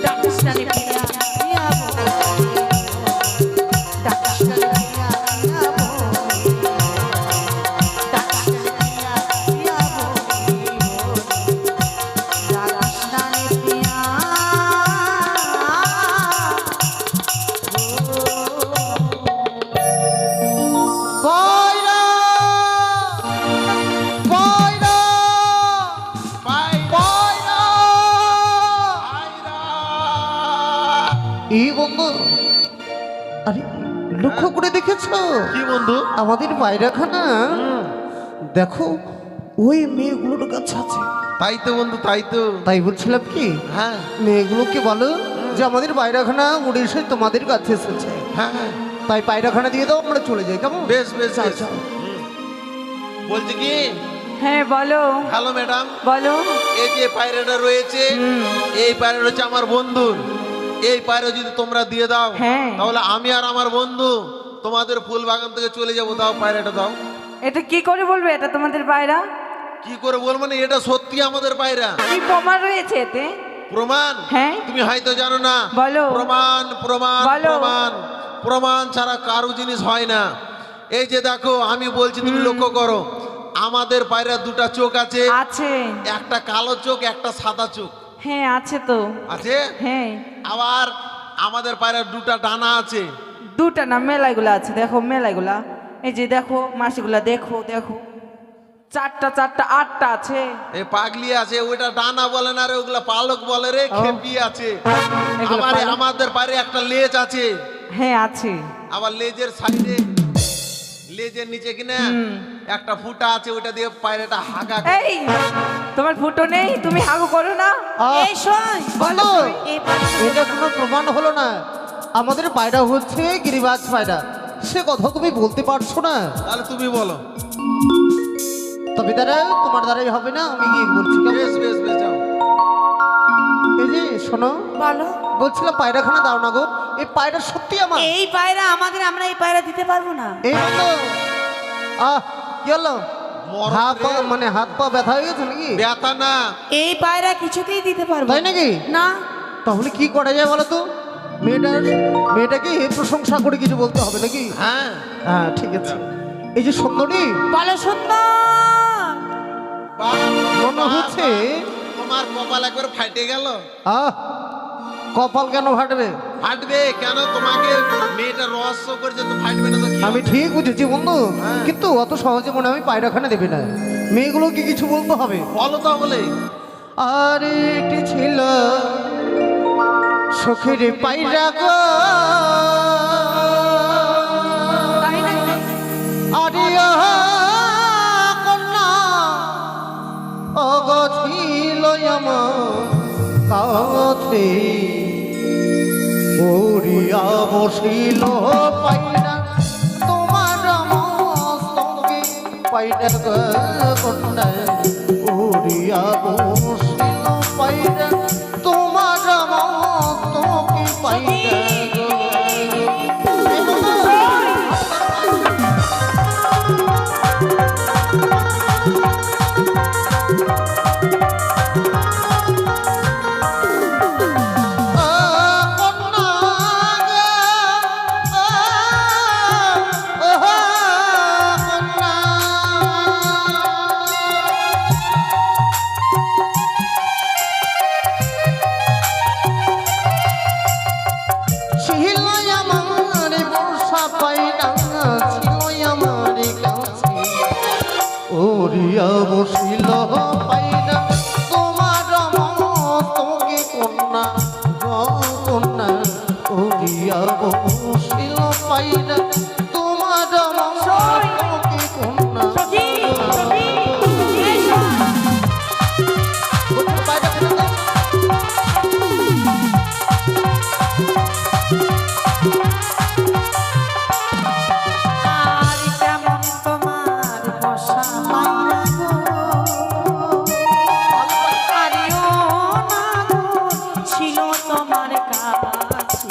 [SPEAKER 5] ডাকিস না রে প্রিয়া প্রিয়া বলে ডাকিস না রে প্রিয়া প্রিয়া বলে ডাকিস না রে প্রিয়া প্রিয়া বলে
[SPEAKER 1] এই বন্ধু, আরে লক্ষ্য করে দেখেছো
[SPEAKER 2] কি বন্ধু?
[SPEAKER 1] আমাদের পায়রাখানা দেখো ওই মেয়েগুলোর কাছে আছে।
[SPEAKER 2] তাই তো বন্ধু, তাই তো।
[SPEAKER 1] তাই বলছিলাম কি,
[SPEAKER 2] হ্যাঁ
[SPEAKER 1] মেয়েগুলোকে বলো যে আমাদের পায়রাখানা উড়ে এসে তোমাদের কাছে এসেছে।
[SPEAKER 2] হ্যাঁ
[SPEAKER 1] তাই পায়রাখানা দিয়ে দাও, আমরা চলে যাই, কেমন?
[SPEAKER 2] বেশ বেশ
[SPEAKER 1] চল,
[SPEAKER 2] বেশ।
[SPEAKER 1] চল।
[SPEAKER 2] বলছি কি,
[SPEAKER 3] হ্যাঁ বলো
[SPEAKER 2] হ্যালো ম্যাডাম,
[SPEAKER 3] বলো।
[SPEAKER 2] এই যে পায়রাটা রয়েছে, এই পায়রা হচ্ছে আমার বন্ধুর। এই পায়রা যদি তোমরা দিয়ে দাও,
[SPEAKER 3] হ্যাঁ।
[SPEAKER 2] তাহলে আমি আর আমার বন্ধু তোমাদের ফুল বাগান থেকে চলে যাবো। দাও পায়রাটা দাও।
[SPEAKER 3] এটা কি করে বলবে এটা তোমাদের পায়রা?
[SPEAKER 2] কি করে বলবো না, এটা সত্যি আমাদের পায়রা।
[SPEAKER 3] কি প্রমাণ রয়েছে এতে?
[SPEAKER 2] প্রমাণ?
[SPEAKER 3] হ্যাঁ।
[SPEAKER 2] তুমি হয়তো জানো না।
[SPEAKER 3] বলো।
[SPEAKER 2] প্রমাণ প্রমাণ
[SPEAKER 3] বলো।
[SPEAKER 2] প্রমাণ প্রমাণ ছাড়া কারো জিনিস হয় না। এই যে দেখো, আমি বলছি, তুমি লক্ষ্য করো, আমাদের পায়রা দুটো চোখ আছে,
[SPEAKER 3] আছে।
[SPEAKER 2] একটা কালো চোখ, একটা সাদা চোখ
[SPEAKER 3] হ্যাঁ আছে তো।
[SPEAKER 2] আছে।
[SPEAKER 3] হ্যাঁ
[SPEAKER 2] আবার আমাদের পায়রা দুটো ডানা আছে।
[SPEAKER 3] দুটা না, মেলাইগুলা আছে, দেখো মেলাইগুলা। এই যে দেখো মাসিগুলা, দেখো দেখো, চারটা চারটা আটটা আছে।
[SPEAKER 2] এই পাগলি আছে, ওইটা ডানা বলে না রে, ওগুলা পালক বলে রে, খেপি আছে।
[SPEAKER 3] এগুলো
[SPEAKER 2] আবার
[SPEAKER 3] পালক।
[SPEAKER 2] আমাদের পায়রা একটা লেজ আছে,
[SPEAKER 3] হ্যাঁ আছে।
[SPEAKER 2] আবার লেজের সাইডে, লেজের নিচে কিনা একটা ফুটা আছে, ওইটা দিয়ে পায়রাটা হাগা করে।
[SPEAKER 3] এই তোমার ফুটো নেই, তুমি হাগু করো না।
[SPEAKER 1] আহ,
[SPEAKER 5] এই শোন,
[SPEAKER 1] বলো।
[SPEAKER 5] এই পায়রাটা
[SPEAKER 1] এটা কোনো প্রমাণ হলো না। আমাদের পায়রা হচ্ছে গিরিবাজ পায়রা, সে কথা তুমি বলতে পারছো না।
[SPEAKER 2] তাহলে তুমি বলো।
[SPEAKER 1] তবে দ্বারা তোমার দ্বারাই হবে না, আমি গিয়ে বলছি, কেমন?
[SPEAKER 2] বেশ বেশ বেশ, যাও।
[SPEAKER 1] এই যে শোনো,
[SPEAKER 5] বলো।
[SPEAKER 1] বলছিলাম পায়রাখানা দাও না গো। এই পায়রা সত্যি আমার।
[SPEAKER 5] এই পায়রা আমাদের, আমরা এই পায়রা দিতে পারবো না।
[SPEAKER 1] এই বলো। কি হলো?
[SPEAKER 2] মরদ
[SPEAKER 1] হাত পা,
[SPEAKER 2] রে।
[SPEAKER 1] মানে হাত পা ব্যথা হয়ে গেছে নাকি?
[SPEAKER 2] ব্যথা না,
[SPEAKER 5] এই পায়রা কিছুতেই দিতে পারবো
[SPEAKER 1] তাই নাকি?
[SPEAKER 5] না।
[SPEAKER 1] তাহলে কি করা যায় বলো তো? মেয়েটাকে প্রশংসা করে কিছু বলতে হবে নাকি?
[SPEAKER 2] হ্যাঁ।
[SPEAKER 1] হ্যাঁ ঠিক আছে। এই যে সুন্দরী,
[SPEAKER 5] বলো সুন্দর।
[SPEAKER 2] বাহ,
[SPEAKER 1] মনে
[SPEAKER 2] বাহ,
[SPEAKER 1] হচ্ছে
[SPEAKER 2] বাহ। তোমার কপাল একবার ফাটে গেল।
[SPEAKER 1] আহ কপাল কেন ফাটবে?
[SPEAKER 2] ফাটবে কেন? তোমাকে মেয়েটা রহস্য করছে, তো ফাটবে না তো কি?
[SPEAKER 1] আমি ঠিক বুঝেছি বন্ধু,
[SPEAKER 2] হ্যাঁ।
[SPEAKER 1] কিন্তু অত সহজে মনে হয় আমি পায়রাখানা দেবে না। মেয়েগুলোকে কিছু বলতে হবে।
[SPEAKER 2] বলো তো বলে।
[SPEAKER 1] আর একটি ছিল সখের পায়রা গো,
[SPEAKER 5] তাই নাকি?
[SPEAKER 1] আরে কন্যা অগছিল আমার কাছে, ওরিয়া বসিল পায়রা তোমার মস্তকে, পায়রা গো কন্যা ওরিয়া বসিল পায়রা তোমার মস্তকে, পায়রা গো। বসিল পায়রা তোমার মস্তকে, কন্যা কন্যা ওরিয়া বসিল পায়রা তোমার মস্তকে, কন্যা।
[SPEAKER 5] সখী, সখী, এই শোন।
[SPEAKER 1] বলছো পায়রা ফেলে দাও।
[SPEAKER 5] আর কেমন তোমার বসা পায়রা গো, আরেও না গো, ছিল তোমার কাছে,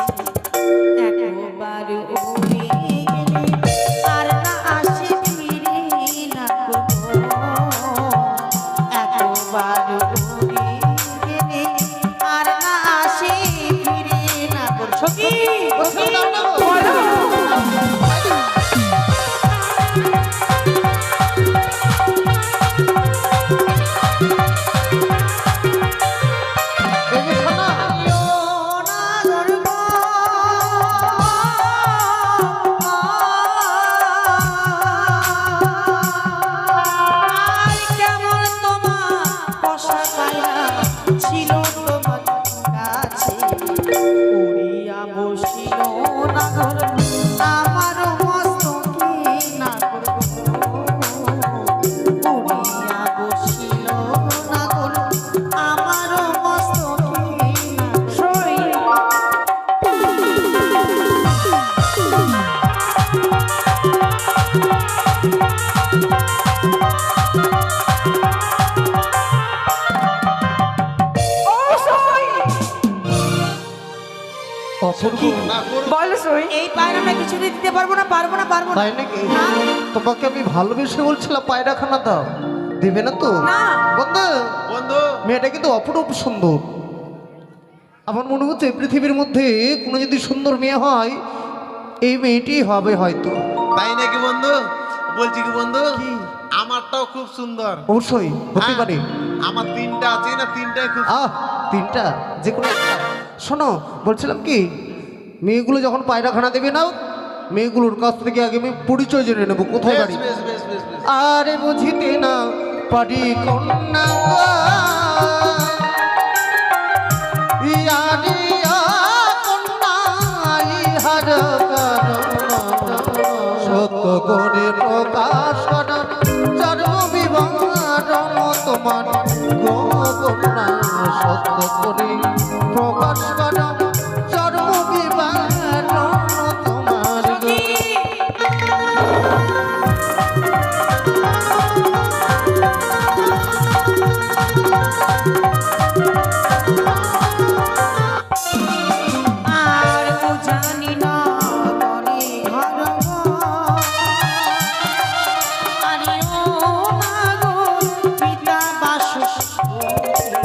[SPEAKER 5] একবার উড়ে গেলে আর না আসে ফিরে না গো, একবার উড়ে গেলে আর না আসে ফিরে না গো। সখী,
[SPEAKER 1] বলছো দাও না গো।
[SPEAKER 5] বলো।
[SPEAKER 1] এই যে শোনো,
[SPEAKER 5] কেমন তোমার পোষা পায়রা ছিল তোমার কাছে, উড়িয়া বসিল না ঘর আমার মস্তকে না করব, উড়িয়া বসিল না ঘর আমার মস্তকে না করব।
[SPEAKER 2] করুন।
[SPEAKER 3] বলো সই।
[SPEAKER 5] এই পায়রা আমরা কিছু দিতে পারবো না, পারবো না, পারবো না।
[SPEAKER 1] তাই নাকি?
[SPEAKER 5] না।
[SPEAKER 1] তোমাকে আমি ভালোবেসে বলছিলাম পায়রাখানা দাও, দিবে না তো?
[SPEAKER 5] না।
[SPEAKER 1] বন্ধু,
[SPEAKER 2] বন্ধু
[SPEAKER 1] মেয়েটা কিন্তু অপরূপ সুন্দর। আমার মনে হচ্ছে পৃথিবীর মধ্যে কোনো যদি সুন্দর মেয়ে হয় এই মেয়েটি হবে হয়তো।
[SPEAKER 2] তাই নাকি বন্ধু? বলছি কি বন্ধু,
[SPEAKER 1] কি?
[SPEAKER 2] আমারটাও খুব সুন্দর।
[SPEAKER 1] অবশ্যই হতে
[SPEAKER 2] হ্যাঁ,
[SPEAKER 1] পারে।
[SPEAKER 2] আমার তিনটা আছে না, তিনটাই খুব
[SPEAKER 1] তিনটা, যে কোনো একটা। শোনো, বলছিলাম কি, মেয়েগুলো যখন পায়রাখানা দেবে না, মেয়েগুলোর কাছ থেকে আগে আমি পরিচয় জেনে নেবো কোথায়
[SPEAKER 2] বেশ
[SPEAKER 1] বাড়ি।
[SPEAKER 2] বেশ বেশ বেশ বেশ।
[SPEAKER 1] আরে বুঝিতে না পারি কন্যা ইয়ারিয়া কন্যা ইহার সত্য করে প্রকাশ করেন জন্ম বিবরণ তোমার গো কন্যা সত্য করে প্রকাশ করেন জন্ম বিবরণ তোমার গো।
[SPEAKER 5] আর জানি না করে ঘর আরিও মাগো পিতা বাসুদেব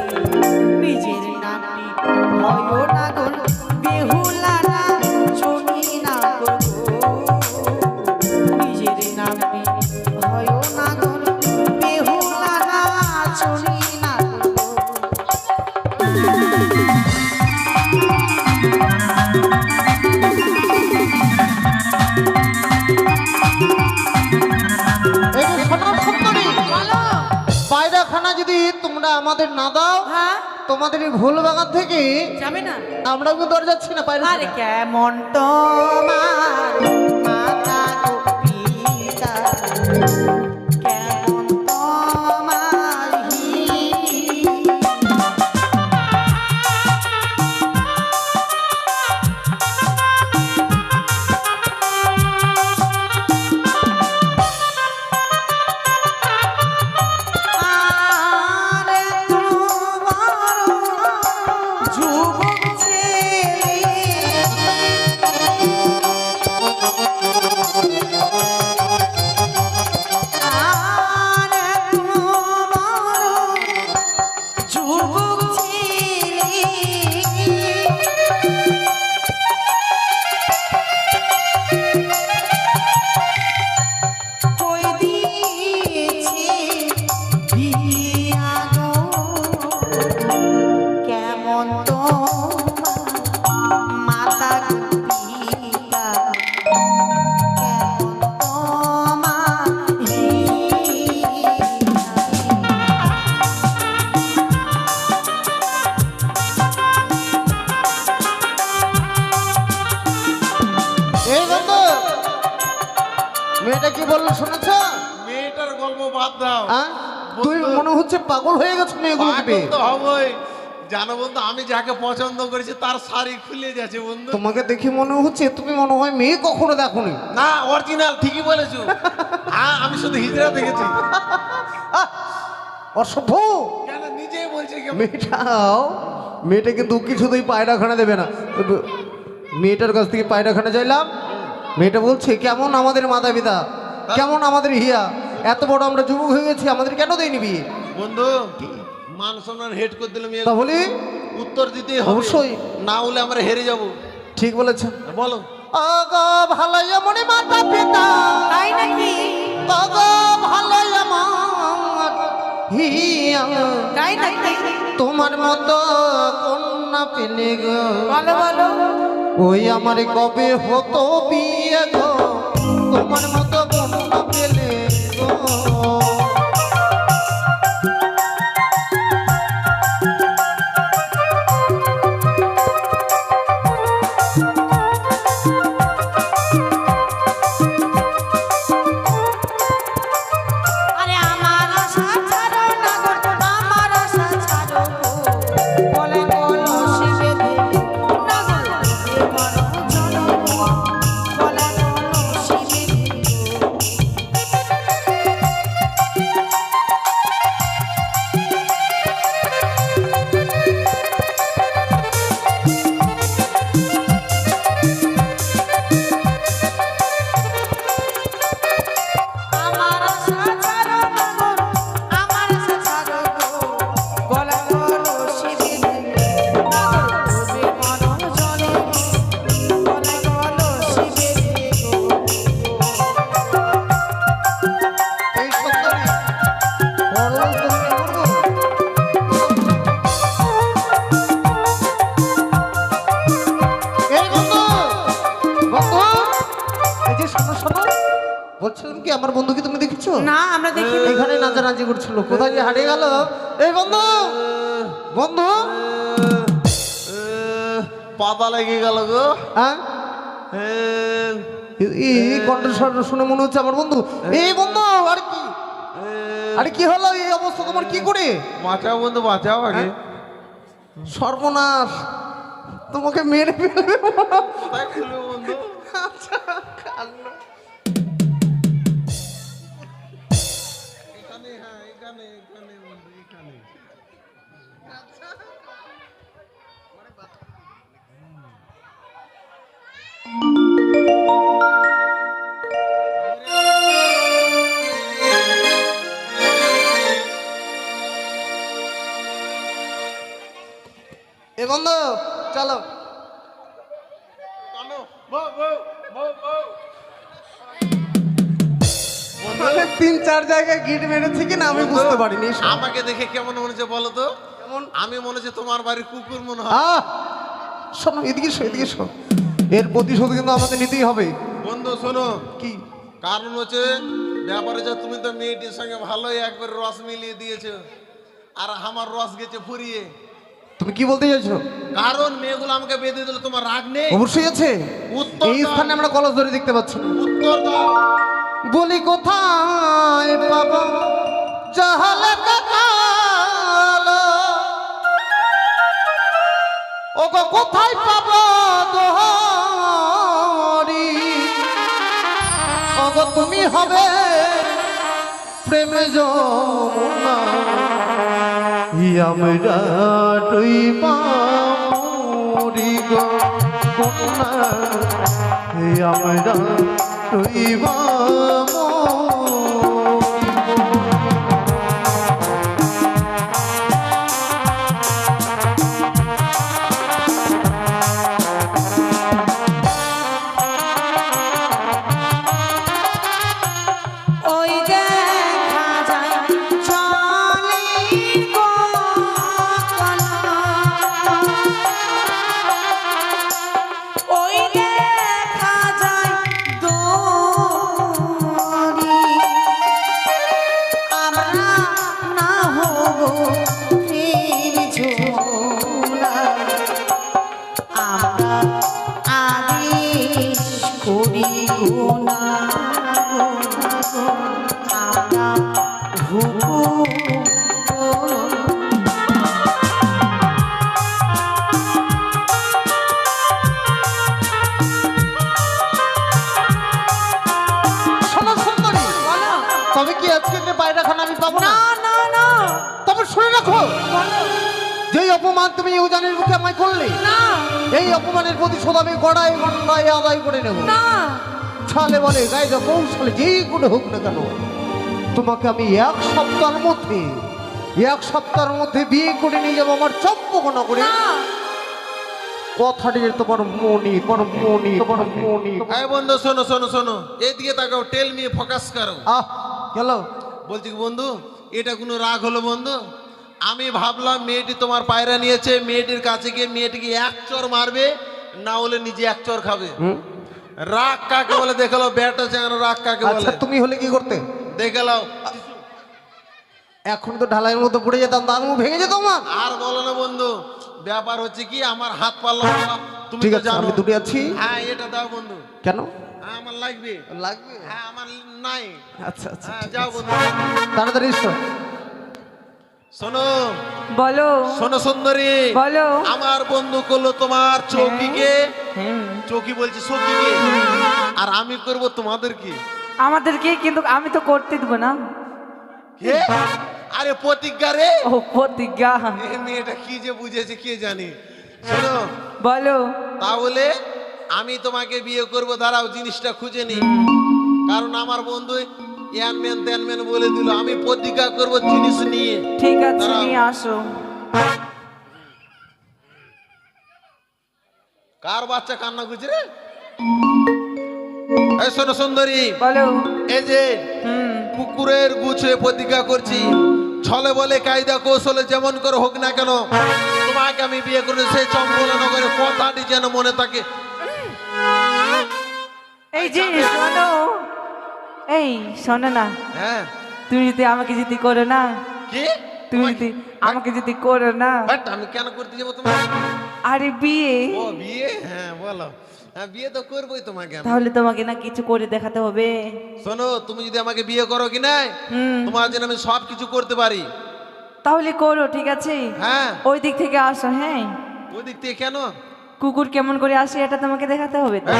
[SPEAKER 5] নিজের নামটি হয় না গো বেহুলা না চলি না গো নিজের নামটি হয় না গো বেহুলা না চলি না গো।
[SPEAKER 1] এই যে সোনার সুন্দরী,
[SPEAKER 5] বলো।
[SPEAKER 1] পায়রাখানা যদি তোমরা আমাদের না দাও,
[SPEAKER 5] হ্যাঁ,
[SPEAKER 1] তোমাদের এই ভুল বাগান থেকে
[SPEAKER 5] যাবে না।
[SPEAKER 1] আমরা কিন্তু আর যাচ্ছি না
[SPEAKER 5] আরে
[SPEAKER 1] পায়রাখানা।
[SPEAKER 5] কেমন তোমার মাতা গো পিতা, কেমন তোমার আরে তোমার যুবক ছেলে আরে তোমার যুবক ছেলে কই দিয়েছে বিয়া গো কেমন তোমার মাতা গো পিতা কেমন তোমার
[SPEAKER 1] এই বন্ধু, মেয়েটা কি বললো শুনেছ?
[SPEAKER 2] মেয়েটার গল্প বাদ দাও।
[SPEAKER 1] তুই মনে হচ্ছে পাগল হয়ে গেছো মেয়েগুলোকে
[SPEAKER 2] পাগল
[SPEAKER 1] পেয়ে।
[SPEAKER 2] তো হবই। জানো বন্ধু, আমি যাকে পছন্দ করেছি তার শাড়ি খুলে যাচ্ছে বন্ধু।
[SPEAKER 1] তোমাকে দেখে মনে হচ্ছে তুমি মনে হয় মেয়ে কখনো দেখোনি।
[SPEAKER 2] না, অরিজিনাল ঠিকই বলেছো। হ্যাঁ, আমি শুধু হিজড়া দেখেছি।
[SPEAKER 1] অসভ্য।
[SPEAKER 2] কেন নিজেই বলছে কি?
[SPEAKER 1] মেয়েটা কিন্তু কিছুতেই পায়রাখানা দেবে না। মেয়েটার কাছ থেকে পায়রাখানা চাইলাম, মেয়েটা বলছে কেমন আমাদের মাতা পিতা, কেমন আমাদের হিয়া, এত বড় আমরা যুবক হয়ে গেছি, আমাদের কেন দেয়নি বিয়ে?
[SPEAKER 2] বন্ধু, মান সম্মান হেড করে দিলাম,
[SPEAKER 1] তাহলে
[SPEAKER 2] উত্তর দিতে হবে।
[SPEAKER 1] অবশ্যই।
[SPEAKER 2] না হলে আমরা হেরে যাব।
[SPEAKER 1] ঠিক বলেছে।
[SPEAKER 2] বলো।
[SPEAKER 1] আগো ভালোই মনে মাতা পিতা,
[SPEAKER 5] তাই নাকি?
[SPEAKER 1] আগো ভালোই আমার হিয়া,
[SPEAKER 5] তাই নাকি?
[SPEAKER 1] তোমার মতো কন্যা পেলে গো,
[SPEAKER 5] বলো বলো।
[SPEAKER 1] ওই আমার কবে হতো বিয়ে গো, তোমার মতো কন্যা পেলে গো।
[SPEAKER 5] আরে আমার আশা ছাড়ো না গো, আমার আশা ছাড়ো গো। বলে বলো শিবে দেবী না গো, এ বড় জনম। বলে বলো শিবে দেবী
[SPEAKER 1] বলছিলাম কি আমার বন্ধুকে তুমি দেখেছো?
[SPEAKER 5] না আমরা দেখি
[SPEAKER 1] এখানে নাচানাচি করছিল, কোথায় যে হারিয়ে গেল। এই বন্ধু, বন্ধু,
[SPEAKER 2] পাতা লেগে গেল গো।
[SPEAKER 1] হ্যাঁ এই কণ্ঠস্বর শুনে মনে হচ্ছে আমার বন্ধু। এই বন্ধু, আর কি, আরে কি হলো এই অবস্থা তোমার? কি করে?
[SPEAKER 2] বাঁচাও বন্ধু, বাঁচাও আগে।
[SPEAKER 1] সর্বনাশ, তোমাকে মেরে ফেলবে।
[SPEAKER 2] কোথায় খুলবে বন্ধু?
[SPEAKER 1] আচ্ছা, কান্না।
[SPEAKER 2] এখানে, হ্যাঁ এখানে, এখানে বন্ধু, এখানে।
[SPEAKER 1] এ বন্ধু চলো।
[SPEAKER 2] চলো, বউ, বউ, বউ, বউ।
[SPEAKER 1] মানে 3-4 জায়গায় গিট মেরেছি কিনা আমি বুঝতে পারিনি।
[SPEAKER 2] আমাকে দেখে কেমন মনে হচ্ছে বলো তো?
[SPEAKER 1] কেমন?
[SPEAKER 2] আমি মনে হচ্ছে তোমার বাড়ির কুকুর মনে হয়।
[SPEAKER 1] শোনো, এদিকে শো, এদিকে শো। এর প্রতিশোধ কিন্তু আমাদের নিতেই হবে।
[SPEAKER 2] বন্ধু শোনো,
[SPEAKER 1] কি?
[SPEAKER 2] কারণ হচ্ছে ব্যাপারে যে তুমি তো মেয়েটির সঙ্গে ভালোই একবার রস মিলিয়ে দিয়েছো, আর আমার রস গেছে ফুরিয়ে।
[SPEAKER 1] তুমি কি বলতে চাইছো?
[SPEAKER 2] কারণ মেয়েগুলো আমাকে বেঁধে দিল, তোমার রাগ নেই?
[SPEAKER 1] অবশ্যই আছে।
[SPEAKER 2] উত্তর
[SPEAKER 1] এই
[SPEAKER 2] দাও।
[SPEAKER 1] স্থানে আমরা কলস ধরে দেখতে পাচ্ছি না।
[SPEAKER 2] উত্তর দাও।
[SPEAKER 1] বলি কোথায় পাবো জাহালে কাকালো, ও গো কোথায় পাবো দোহরি, ও গো তুমি হবে প্রেমে যমুনা, আমরা ডুইবা মরি গো কন্যা, আমরা ডুইবা
[SPEAKER 5] ওই দেখা যায় জলের কণা, ওই দেখা যায় দড়ি, আমরা না হব প্রেম ঝোলা, আমরা আদেশ করি গোনা, আমরা হুকুম
[SPEAKER 1] শোনো সুন্দরী, তবে কি আজকে বাইরে খানা আমি পাবো না?
[SPEAKER 5] না না
[SPEAKER 1] তবে শুনে রাখো, যেই অপমান তুমি ইউজানের মুখে আমায় করলে,
[SPEAKER 5] না
[SPEAKER 1] এই অপমানের প্রতিশোধ আমি গড়াই গন্ডায় আদায় করে নেব।
[SPEAKER 5] না
[SPEAKER 1] ছালে বলে গায়ে যা কৌশলে যেই কোনো হোক না কেন, তোমাকে আমি এক সপ্তাহের মধ্যে বিয়ে করে নিয়ে যাবো আমার চম্পকনা করে। কথাটি তোমার মনি, তোমার মনি, তোমার মনি।
[SPEAKER 2] এই বন্ধু শোনো শোনো শোনো, এইদিকে তাকাও, টেল মি ফোকাস করো।
[SPEAKER 1] গেল।
[SPEAKER 2] বলছি কি বন্ধু, এটা কোনো রাগ হলো বন্ধু? আমি ভাবলাম মেয়েটি তোমার পায়রা নিয়েছে, মেয়েটির কাছে গিয়ে মেয়েটিকে এক চর মারবে, না হলে নিজে এক চর খাবে। রাগ কাকে বলে দেখালো, ব্যাটা চাঙানো রাগ কাকে বলে
[SPEAKER 1] আচ্ছা তুমি হলে কি করতে?
[SPEAKER 2] দেখালাও।
[SPEAKER 1] এখন তো ঢালাইয়ের মতো পড়ে যেতাম, দাঁত মুখ ভেঙে যেত আমার।
[SPEAKER 2] আর বলো না বন্ধু, ব্যাপার হচ্ছে কি আমার হাত পাল্লা তুমি
[SPEAKER 1] ঠিক
[SPEAKER 2] তো
[SPEAKER 1] আছে,
[SPEAKER 2] জানো।
[SPEAKER 1] আমি দুটি আছি।
[SPEAKER 2] হ্যাঁ এটা দাও বন্ধু।
[SPEAKER 1] কেন
[SPEAKER 2] হ্যাঁ আমার লাগবে।
[SPEAKER 1] লাগবে?
[SPEAKER 2] হ্যাঁ আমার নাই।
[SPEAKER 1] আচ্ছা আচ্ছা,
[SPEAKER 2] হ্যাঁ
[SPEAKER 1] ঠিক
[SPEAKER 2] যাও
[SPEAKER 1] আছে।
[SPEAKER 2] বন্ধু।
[SPEAKER 1] তাড়াতাড়ি এসো।
[SPEAKER 2] শোনো
[SPEAKER 3] বলো
[SPEAKER 2] শোনো সুন্দরী,
[SPEAKER 3] বলো।
[SPEAKER 2] আমার বন্ধু করলো তোমার চৌকিকে,
[SPEAKER 3] হ্যাঁ
[SPEAKER 2] চৌকি বলছি সখীকে, আর আমি করব তোমাদেরকে।
[SPEAKER 3] আমাদেরকে, কিন্তু আমি তো করতে দেবো না।
[SPEAKER 2] কে? আরে প্রতিজ্ঞা রে।
[SPEAKER 3] ও প্রতিজ্ঞা।
[SPEAKER 2] এই মেয়েটা কি যে বুঝেছে কে জানে। শোনো
[SPEAKER 3] বলো।
[SPEAKER 2] তাহলে আমি তোমাকে বিয়ে করব, দাঁড়াও জিনিসটা খুঁজে নি, কারণ আমার বন্ধু ইয়ানম্যান ত্যানম্যান বলে দিল, আমি প্রতিজ্ঞা করব জিনিস নিয়ে।
[SPEAKER 3] ঠিক আছে,
[SPEAKER 2] দাঁড়াও।
[SPEAKER 3] নিয়ে আসো।
[SPEAKER 2] কার বাচ্চা কান্না করছে রে? এই শোনো সুন্দরী,
[SPEAKER 3] বলো।
[SPEAKER 2] এই যে কুকুরের গুছে প্রতিজ্ঞা করছি, ছলে বলে কায়দা কৌশলে যেমন করে হোক না কেন তোমাকে আমি বিয়ে করে সেই চম্পলা নগরে কথাটি যেন মনে থাকে।
[SPEAKER 3] এই যে শোনো,
[SPEAKER 4] এই শোনো না,
[SPEAKER 2] হ্যাঁ
[SPEAKER 4] তুমি যদি আমাকে যদি করো না,
[SPEAKER 2] কি
[SPEAKER 4] তুমি যদি আমাকে যদি করো না,
[SPEAKER 2] বাট আমি কেন করতে যাবো তোমার?
[SPEAKER 4] আরে বিয়ে,
[SPEAKER 2] ও বিয়ে, হ্যাঁ বলো। হ্যাঁ বিয়ে তো করবোই তোমাকে আমি।
[SPEAKER 4] তাহলে তোমাকে না কিছু করে দেখাতে হবে।
[SPEAKER 2] শোনো, তুমি যদি আমাকে বিয়ে করো কি না, তোমার জন্য আমি সব কিছু করতে পারি।
[SPEAKER 4] তাহলে করো, ঠিক আছে?
[SPEAKER 2] হ্যাঁ
[SPEAKER 4] ওই দিক থেকে আসো। হ্যাঁ,
[SPEAKER 2] ওই দিক থেকে কেন?
[SPEAKER 4] কুকুর কেমন করে আসে এটা তোমাকে দেখাতে হবে তো।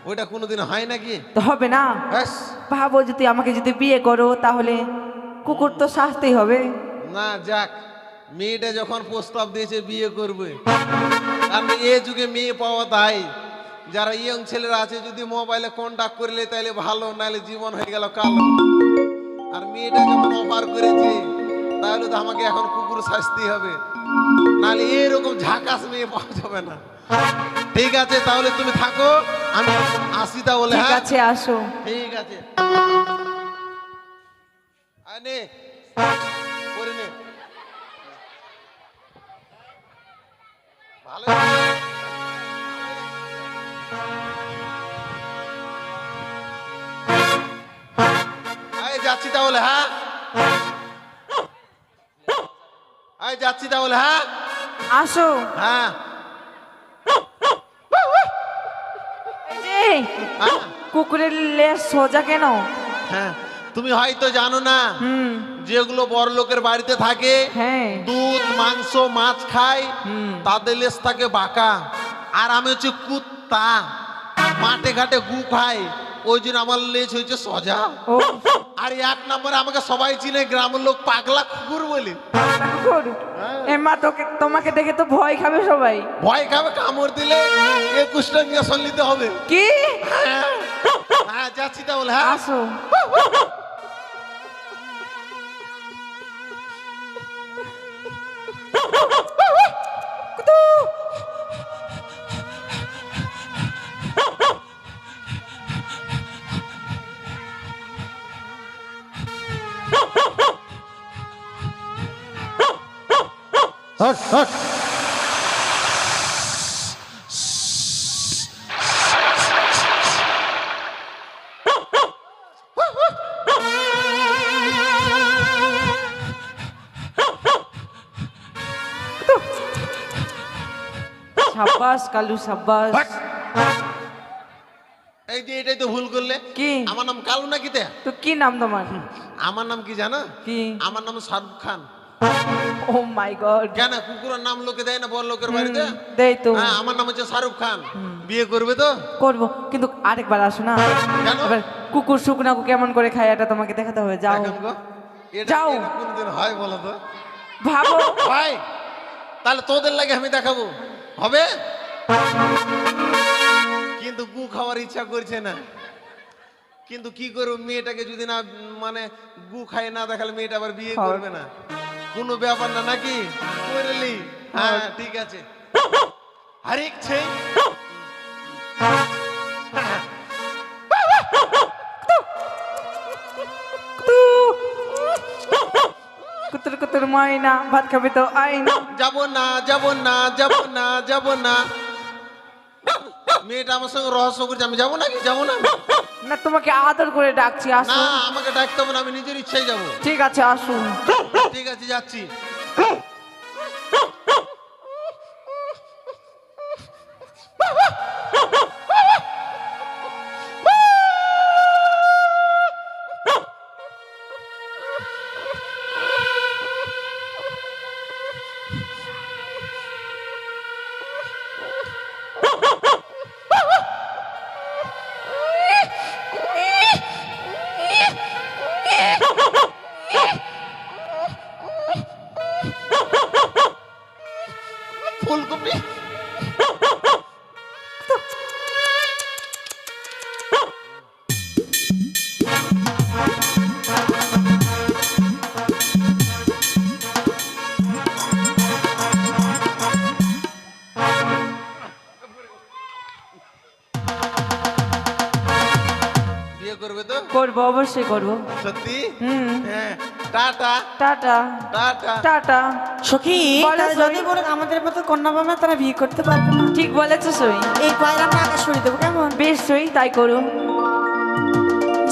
[SPEAKER 2] ওইটা কোনোদিন হয় নাকি?
[SPEAKER 4] তো হবে না?
[SPEAKER 2] ব্যাস।
[SPEAKER 4] ভাবো যদি আমাকে যদি বিয়ে করো তাহলে কুকুর তো সাজতেই হবে।
[SPEAKER 2] না যাক, মেয়েটা যখন প্রস্তাব দিয়েছে বিয়ে করবে, কারণ এ যুগে মেয়ে পাওয়া তাই। যারা ইয়ং ছেলেরা আছে যদি মোবাইলে কন্ট্যাক্ট করলে তাহলে ভালো, নাহলে জীবন হয়ে গেল কালো। আর মেয়েটা যখন অফার করেছে তাহলে তো আমাকে এখন কুকুর শাস্তি হবে, নাহলে এরকম ঝাকাস মেয়ে পাওয়া যাবে না। ঠিক আছে তাহলে তুমি থাকো, আমি আসি তাহলে।
[SPEAKER 4] ঠিক
[SPEAKER 2] হ্যাঁ
[SPEAKER 4] আছে, আসো।
[SPEAKER 2] ঠিক আছে। আয় নে, করে নে। ভালো। আয় যাচ্ছি তাহলে। হ্যাঁ আয় যাচ্ছি তাহলে। হ্যাঁ
[SPEAKER 4] আসো।
[SPEAKER 2] হ্যাঁ
[SPEAKER 4] এই যে,
[SPEAKER 2] হ্যাঁ
[SPEAKER 4] কুকুরের লেজ সোজা কেন?
[SPEAKER 2] হ্যাঁ তুমি হয়তো জানো না,
[SPEAKER 4] হুম,
[SPEAKER 2] যেগুলো বড় লোকের বাড়িতে থাকে,
[SPEAKER 4] হ্যাঁ,
[SPEAKER 2] দুধ মাংস মাছ খায়,
[SPEAKER 4] হুম।
[SPEAKER 2] তাদের লেজ থাকে বাঁকা। আর আমি হচ্ছে কুত্তা, মাঠে ঘাটে গু খাই, ওই জন্য আমার লেজ হয়েছে সোজা।
[SPEAKER 4] ও,
[SPEAKER 2] আর এক নম্বরে আমাকে সবাই চিনে, গ্রামের লোক পাগলা কুকুর বলে।
[SPEAKER 4] কুকুর? এমা তোমাকে দেখে তো ভয় খাবে সবাই।
[SPEAKER 2] ভয় খাবে, কামড় দিলে 21টা ইঞ্জেকশন নিতে হবে।
[SPEAKER 4] কি?
[SPEAKER 2] হ্যাঁ হ্যাঁ যাচ্ছি তাহলে। হ্যাঁ
[SPEAKER 4] আসো।
[SPEAKER 1] Hot hot.
[SPEAKER 4] সাব্বাস কালু, সাব্বাস।
[SPEAKER 2] এই যে এটাই তো ভুল করলে।
[SPEAKER 4] কি?
[SPEAKER 2] আমার নাম কালু নাকি?
[SPEAKER 4] তো কি নাম তোমার?
[SPEAKER 2] আমার নাম কি জানো?
[SPEAKER 4] কি?
[SPEAKER 2] আমার নাম শাহরুখ খান।
[SPEAKER 4] ও মাই গড।
[SPEAKER 2] কেন কুকুরের নাম লোকে দেয় না বড় লোকের বাড়িতে?
[SPEAKER 4] দেই তো।
[SPEAKER 2] হ্যাঁ আমার নাম হচ্ছে শাহরুখ খান। বিয়ে করবে তো?
[SPEAKER 4] করবো, কিন্তু আরেকবার আসো না।
[SPEAKER 2] কেন?
[SPEAKER 4] এবার কুকুর শুকনাকু কেমন করে খায় এটা তোমাকে দেখাতে হবে। যাও,
[SPEAKER 2] দেখেন গো, এটা
[SPEAKER 4] যাও।
[SPEAKER 2] এটা কোনদিন হয় বলো তো?
[SPEAKER 4] ভাবো।
[SPEAKER 2] ভাই তাহলে তোদের লাগে আমি দেখাবো, হবে? কিন্তু গু খাওয়ার ইচ্ছা করছে না। কিন্তু কি করবো, মেয়েটাকে যদি না মানে গু খাই না দেখালে মেয়েটা আবার বিয়ে করবে না। কোনো ব্যাপার না নাকি? করলি? হ্যাঁ ঠিক আছে। আরেক ছে
[SPEAKER 4] কুতুর কুতুর ময়না ভাত খাবে তো আয় না।
[SPEAKER 2] যাব না যাব না যাব না যাব না। মেয়েটা আমার সঙ্গে রহস্য করছে, আমি যাবো নাকি? যাবো না।
[SPEAKER 4] না, তোমাকে আদর করে ডাকছি,
[SPEAKER 2] না
[SPEAKER 4] আসো।
[SPEAKER 2] আমাকে ডাকতে হবে না, আমি নিজের ইচ্ছাই যাবো।
[SPEAKER 4] ঠিক আছে, আসুন।
[SPEAKER 2] ঠিক আছে যাচ্ছি। ফুলকপি বিয়ে করবে তো?
[SPEAKER 4] করবো, অবশ্যই করবো।
[SPEAKER 2] সত্যি?
[SPEAKER 4] হুম।
[SPEAKER 2] হ্যাঁ টাটা
[SPEAKER 4] টাটা
[SPEAKER 2] টাটা।
[SPEAKER 4] টাটা।
[SPEAKER 5] সখী,
[SPEAKER 4] বলো
[SPEAKER 5] তারা
[SPEAKER 4] সই।
[SPEAKER 5] যদি বলে আমাদের মতো কন্যা পাবে তারা বিয়ে করতে পারবে না।
[SPEAKER 4] ঠিক বলেছো সই।
[SPEAKER 5] এই পায়রা আমরা আকাশ সরিয়ে দেবো, কেমন?
[SPEAKER 4] বেশ সই, তাই করুন।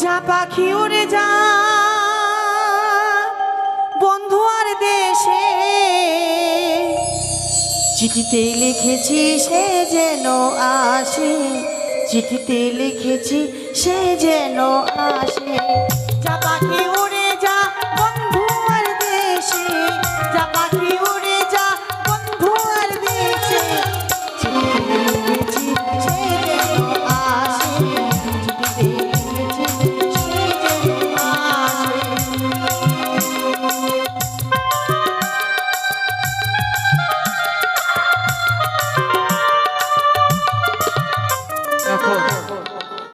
[SPEAKER 5] যা পাখি উড়ে যা বন্ধু আর দেশে, চিঠিতে লিখেছি সে যেন আসে, চিঠিতে লিখেছি সে যেন আসে। যা পাখি উড়ে